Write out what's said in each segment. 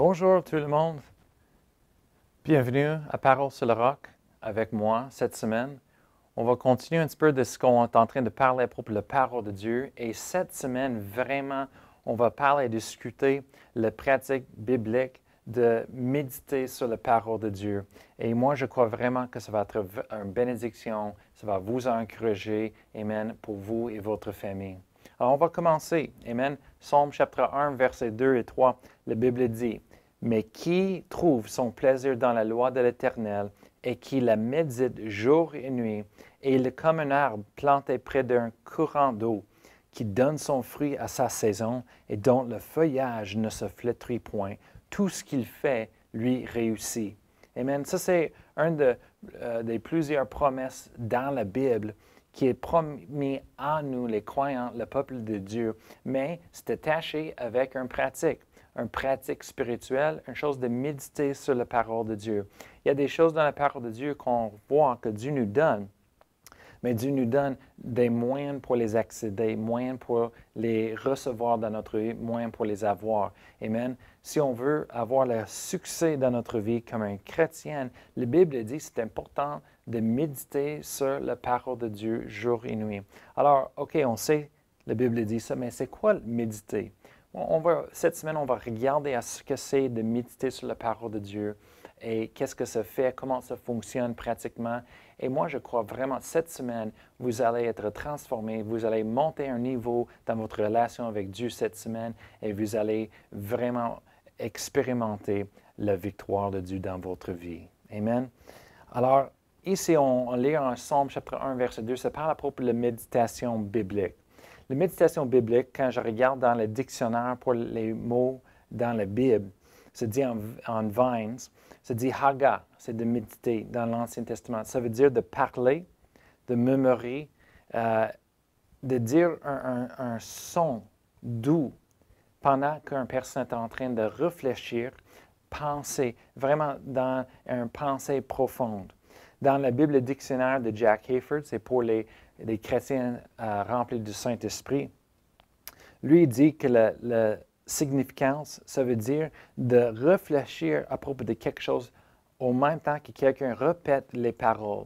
Bonjour tout le monde. Bienvenue à Parole sur le Roc avec moi cette semaine. On va continuer un petit peu de ce qu'on est en train de parler à propos de la parole de Dieu. Et cette semaine, vraiment, on va parler et discuter la pratique biblique de méditer sur la parole de Dieu. Et moi, je crois vraiment que ça va être une bénédiction, ça va vous encourager, Amen, pour vous et votre famille. Alors, on va commencer. Amen. Psaume chapitre 1, versets 2 et 3. La Bible dit, « Mais qui trouve son plaisir dans la loi de l'Éternel et qui la médite jour et nuit, et il est comme un arbre planté près d'un courant d'eau, qui donne son fruit à sa saison et dont le feuillage ne se flétrit point. Tout ce qu'il fait lui réussit. » Amen. Ça, c'est des plusieurs promesses dans la Bible qui est promis à nous, les croyants, le peuple de Dieu, mais c'est attaché avec une pratique spirituelle, une chose de méditer sur la parole de Dieu. Il y a des choses dans la parole de Dieu qu'on voit que Dieu nous donne, mais Dieu nous donne des moyens pour les accéder, moyens pour les recevoir dans notre vie, moyens pour les avoir. Amen. Si on veut avoir le succès dans notre vie comme un chrétien, la Bible dit que c'est important de méditer sur la parole de Dieu jour et nuit. Alors, OK, on sait, la Bible dit ça, mais c'est quoi méditer? Cette semaine, on va regarder à ce que c'est de méditer sur la parole de Dieu et qu'est-ce que ça fait, comment ça fonctionne pratiquement. Et moi, je crois vraiment, cette semaine, vous allez être transformés, vous allez monter un niveau dans votre relation avec Dieu cette semaine et vous allez vraiment expérimenter la victoire de Dieu dans votre vie. Amen. Alors, ici, on lit en Psaume chapitre 1, verset 2, ça parle à propos de la méditation biblique. La méditation biblique, quand je regarde dans le dictionnaire pour les mots dans la Bible, ça dit en Vines, ça dit haga, c'est de méditer dans l'Ancien Testament. Ça veut dire de parler, de murmurer, de dire un son doux pendant qu'une personne est en train de réfléchir, penser, vraiment dans une pensée profonde. Dans la Bible dictionnaire de Jack Hayford, c'est pour les chrétiens remplis du Saint-Esprit. Lui, il dit que la significance, ça veut dire de réfléchir à propos de quelque chose au même temps que quelqu'un répète les paroles.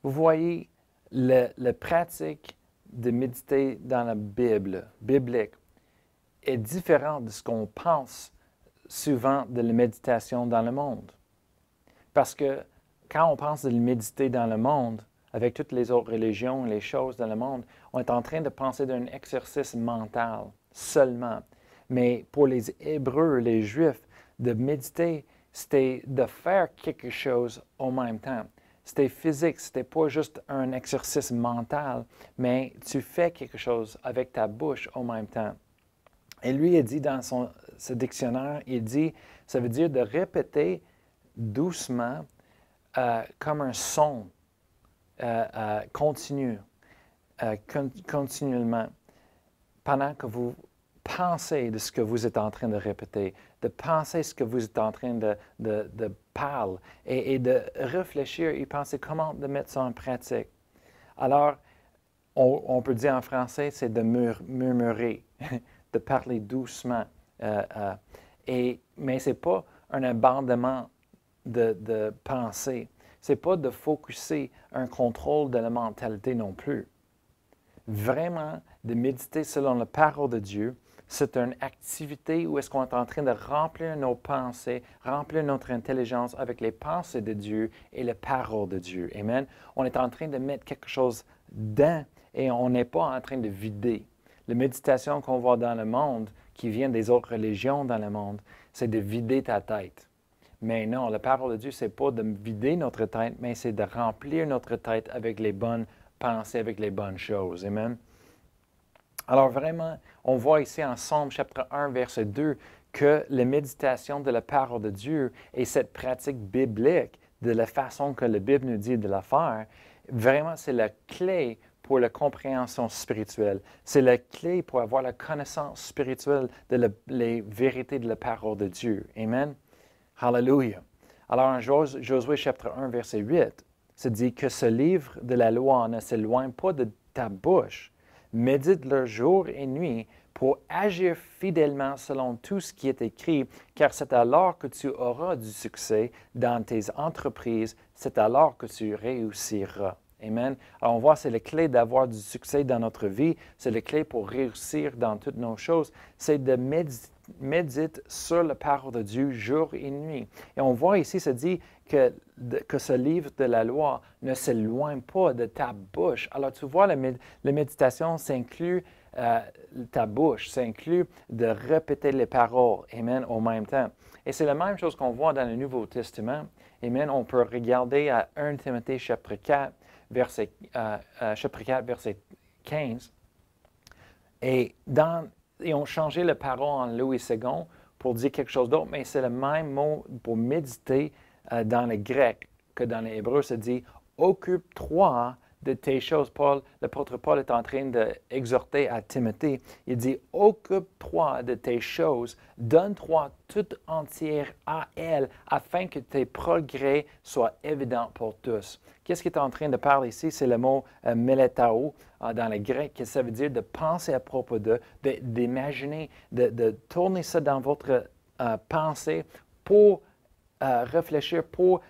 Vous voyez, la pratique de méditer dans la Bible, biblique, est différente de ce qu'on pense souvent de la méditation dans le monde. Parce que quand on pense de le méditer dans le monde, avec toutes les autres religions, les choses dans le monde, on est en train de penser d'un exercice mental seulement. Mais pour les Hébreux, les Juifs, de méditer, c'était de faire quelque chose en même temps. C'était physique, c'était pas juste un exercice mental, mais tu fais quelque chose avec ta bouche en même temps. Et lui, il dit dans ce dictionnaire, il dit, ça veut dire de répéter doucement comme un son continu, continuellement, pendant que vous pensez de ce que vous êtes en train de répéter, de penser ce que vous êtes en train de parler et de réfléchir et penser comment de mettre ça en pratique. Alors, on peut dire en français, c'est de murmurer, de parler doucement. Mais ce n'est pas un abandonnement de pensée. Ce n'est pas de focuser un contrôle de la mentalité non plus. Vraiment, de méditer selon la parole de Dieu, c'est une activité où est-ce qu'on est en train de remplir nos pensées, remplir notre intelligence avec les pensées de Dieu et la parole de Dieu. Amen. On est en train de mettre quelque chose dedans et on n'est pas en train de vider. La méditation qu'on voit dans le monde, qui vient des autres religions dans le monde, c'est de vider ta tête. Mais non, la parole de Dieu, ce n'est pas de vider notre tête, mais c'est de remplir notre tête avec les bonnes pensées, avec les bonnes choses. Amen. Alors vraiment, on voit ici en Psaume chapitre 1, verset 2, que la méditation de la parole de Dieu et cette pratique biblique, de la façon que la Bible nous dit de la faire, vraiment c'est la clé pour la compréhension spirituelle. C'est la clé pour avoir la connaissance spirituelle de les vérités de la parole de Dieu. Amen. Hallelujah. Alors, en Josué chapitre 1, verset 8, se dit que ce livre de la loi ne s'éloigne pas de ta bouche. Médite-le jour et nuit pour agir fidèlement selon tout ce qui est écrit, car c'est alors que tu auras du succès dans tes entreprises, c'est alors que tu réussiras. Amen. Alors on voit, c'est la clé d'avoir du succès dans notre vie, c'est la clé pour réussir dans toutes nos choses, c'est de méditer sur la parole de Dieu jour et nuit. Et on voit ici, ça dit que ce livre de la loi ne s'éloigne pas de ta bouche. Alors tu vois, la méditation s'inclut ta bouche, ça inclut de répéter les paroles, amen, au même temps. Et c'est la même chose qu'on voit dans le Nouveau Testament, amen. On peut regarder à 1 Timothée chapitre 4, verset 15. Et ils ont changé la parole en Louis II pour dire quelque chose d'autre, mais c'est le même mot pour méditer dans le grec que dans l'hébreu. Ça dit « occupe-toi de tes choses ». L'apôtre Paul est en train d'exhorter à Timothée. Il dit « occupe-toi de tes choses, donne-toi tout entière à elle, afin que tes progrès soient évidents pour tous ». Qu'est-ce qu'il est en train de parler ici? C'est le mot meletao dans le grec, que ça veut dire de penser à propos d'imaginer, de tourner ça dans votre pensée pour réfléchir, pour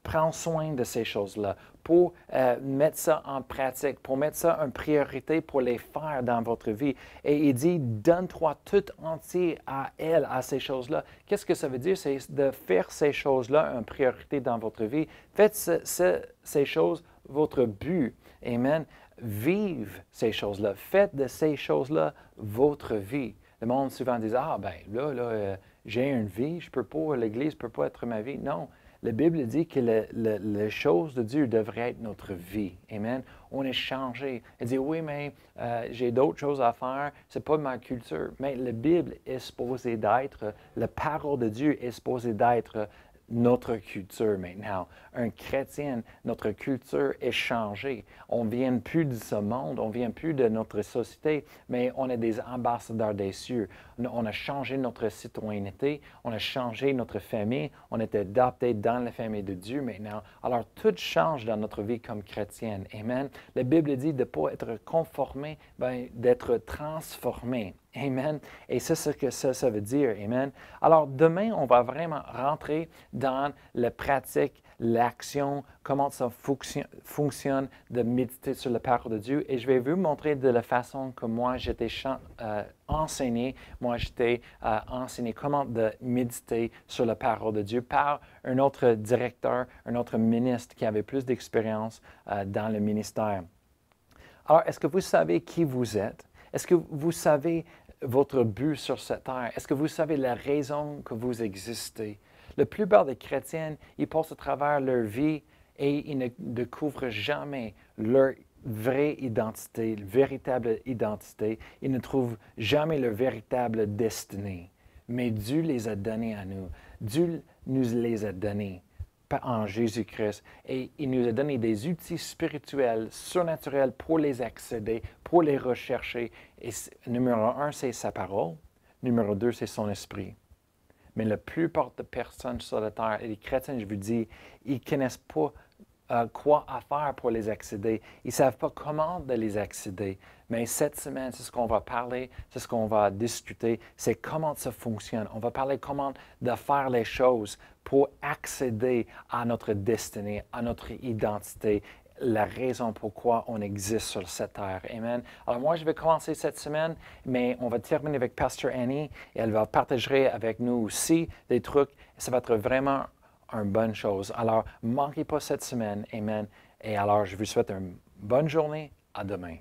prendre soin de ces choses-là, pour mettre ça en pratique, pour mettre ça en priorité, pour les faire dans votre vie. Et il dit, donne-toi tout entier à elle, à ces choses-là. Qu'est-ce que ça veut dire? C'est de faire ces choses-là en priorité dans votre vie. Faites ces choses votre but. Amen. Vive ces choses-là. Faites de ces choses-là votre vie. Le monde souvent dit, ah ben là, j'ai une vie, je peux pas, l'Église ne peut pas être ma vie. Non. La Bible dit que les choses de Dieu devraient être notre vie. Amen. On est changé. Elle dit, oui, mais j'ai d'autres choses à faire. Ce n'est pas ma culture. Mais la Bible est supposée d'être, la parole de Dieu est supposée d'être notre culture maintenant. Un chrétien, notre culture est changée. On ne vient plus de ce monde, on ne vient plus de notre société, mais on est des ambassadeurs des cieux. On a changé notre citoyenneté, on a changé notre famille, on est adopté dans la famille de Dieu maintenant. Alors, tout change dans notre vie comme chrétienne. Amen. La Bible dit de ne pas être conformé, d'être transformé. Amen. Et c'est ce que ça veut dire. Amen. Alors, demain, on va vraiment rentrer dans la pratique, l'action, comment ça fonctionne de méditer sur la parole de Dieu. Et je vais vous montrer de la façon que moi, j'étais enseigné. Moi, j'étais enseigné comment de méditer sur la parole de Dieu par un autre directeur, un autre ministre qui avait plus d'expérience dans le ministère. Alors, est-ce que vous savez qui vous êtes? Est-ce que vous savez votre but sur cette terre? Est-ce que vous savez la raison que vous existez? La plupart des chrétiens, ils passent à travers leur vie et ils ne découvrent jamais leur vraie identité, véritable identité. Ils ne trouvent jamais leur véritable destinée. Mais Dieu les a donnés à nous. Dieu nous les a donnés en Jésus-Christ. Et il nous a donné des outils spirituels, surnaturels pour les accéder, pour les rechercher. Et numéro 1, c'est sa parole. Numéro 2, c'est son esprit. Mais la plupart des personnes sur la terre, et les chrétiens, je vous dis, ils ne connaissent pas quoi faire pour les accéder. Ils ne savent pas comment de les accéder. Mais cette semaine, c'est ce qu'on va parler, c'est ce qu'on va discuter, c'est comment ça fonctionne. On va parler comment de faire les choses pour accéder à notre destinée, à notre identité, la raison pourquoi on existe sur cette terre. Amen. Alors moi, je vais commencer cette semaine, mais on va terminer avec Pastor Annie et elle va partager avec nous aussi des trucs. Ça va être vraiment une bonne chose. Alors, ne manquez pas cette semaine. Amen. Et alors, je vous souhaite une bonne journée. À demain.